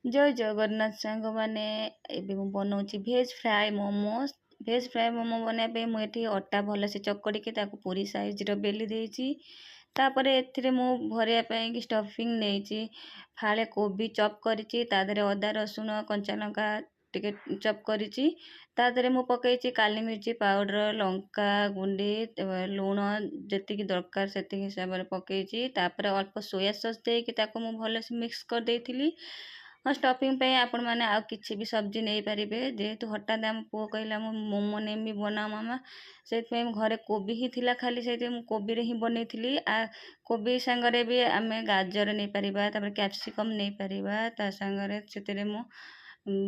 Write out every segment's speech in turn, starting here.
जय जगन्नाथ सांग मैंने एबे मु बनाऊँची भेज फ्राए मोमोज। भेज फ्राए मोमो बनाइबा ପାଇଁ ମୁଁ ଏଠି ଅଟା ଭଲସେ ଚକଡ଼ିକି ତାକୁ ପୁରୀ ସାଇଜ୍‌ର ବେଲି ଦେଇଛି। ତାପରେ ଏଥିରେ ମୁଁ ଭରିବା ପାଇଁକି ଷ୍ଟଫିଂ ନେଇଛି। ଫାଳେ କୋବି ଚପ୍ କରିଛି, ତା ଦେହରେ ଅଦା ରସୁଣ କଞ୍ଚା ଲଙ୍କା ଟିକେ ଚପ୍ କରିଛି। ତା ଦେହରେ ମୁଁ ପକେଇଛି କାଲି ମିର୍ଚି ପାଉଡ଼ର, ଲଙ୍କା ଗୁଣ୍ଡି, ଲୁଣ ଯେତିକି ଦରକାର ସେତିକି ହିସାବରେ ପକେଇଛି। ତାପରେ ଅଳ୍ପ ସୋୟା ସସ୍ ଦେଇକି ତାକୁ ମୁଁ ଭଲସେ ମିକ୍ସ କରିଦେଇଥିଲି। ହଁ, ଷ୍ଟଫିଂ ପାଇଁ ଆପଣମାନେ ଆଉ କିଛି ବି ସବଜି ନେଇପାରିବେ। ଯେହେତୁ ହଠାତ୍ ଆମ ପୁଅ କହିଲା ମୁଁ ମୋମୋ ନେମି ବନାଅ ମାମା, ସେଇଥିପାଇଁ ମୁଁ ଘରେ କୋବି ହିଁ ଥିଲା ଖାଲି, ସେଇଥିପାଇଁ ମୁଁ କୋବିରେ ହିଁ ବନେଇଥିଲି। କୋବି ସାଙ୍ଗରେ ବି ଆମେ ଗାଜର ନେଇପାରିବା, ତାପରେ କ୍ୟାପ୍ସିକମ୍ ନେଇପାରିବା। ତା ସାଙ୍ଗରେ ସେଥିରେ ମୁଁ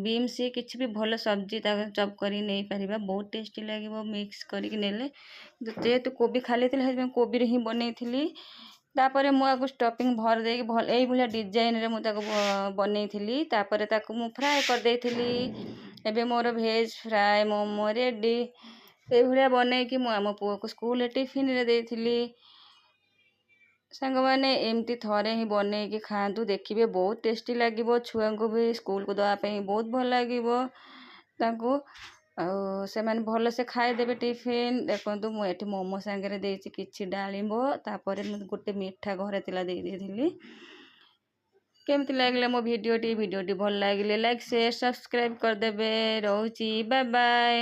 ବିମ୍ସ କିଛି ବି ଭଲ ସବଜି ତାକୁ ଚପ୍ କରି ନେଇପାରିବା। ବହୁତ ଟେଷ୍ଟି ଲାଗିବ ମିକ୍ସ କରିକି ନେଲେ। ଯେହେତୁ କୋବି ଖାଲି ଥିଲା ସେଥିପାଇଁ କୋବିରେ ହିଁ ବନେଇଥିଲି। ତାପରେ ମୁଁ ଆକୁ ଷ୍ଟଫିଂ ଭରି ଦେଇକି ଭଲ ଏଇଭଳିଆ ଡିଜାଇନରେ ମୁଁ ତାକୁ ବନେଇଥିଲି। ତାପରେ ତାକୁ ମୁଁ ଫ୍ରାଏ କରିଦେଇଥିଲି। ଏବେ ମୋର ଭେଜ୍ ଫ୍ରାଏ ମୋମୋ ରେଡ଼ି। ଏଇଭଳିଆ ବନେଇକି ମୁଁ ଆମ ପୁଅକୁ ସ୍କୁଲରେ ଟିଫିନରେ ଦେଇଥିଲି। ସାଙ୍ଗମାନେ ଏମିତି ଥରେ ହିଁ ବନେଇକି ଖାଆନ୍ତୁ, ଦେଖିବେ ବହୁତ ଟେଷ୍ଟି ଲାଗିବ। ଛୁଆଙ୍କୁ ବି ସ୍କୁଲକୁ ଦେବା ପାଇଁ ବହୁତ ଭଲ ଲାଗିବ ତାଙ୍କୁ। ଆଉ ସେମାନେ ଭଲସେ ଖାଇଦେବେ ଟିଫିନ୍। ଦେଖନ୍ତୁ ମୁଁ ଏଠି ମୋମୋ ସାଙ୍ଗରେ ଦେଇଛି କିଛି ଡାଳିମ୍ବ, ତାପରେ ମୁଁ ଗୋଟେ ମିଠା ଘରେ ଥିଲା ଦେଇଦେଇଥିଲି। କେମିତି ଲାଗିଲା ମୋ ଭିଡ଼ିଓଟି? ଭଲ ଲାଗିଲେ ଲାଇକ୍, ସେୟାର, ସବସ୍କ୍ରାଇବ୍ କରିଦେବେ। ରହୁଛି, ବାଏ ବାଏ।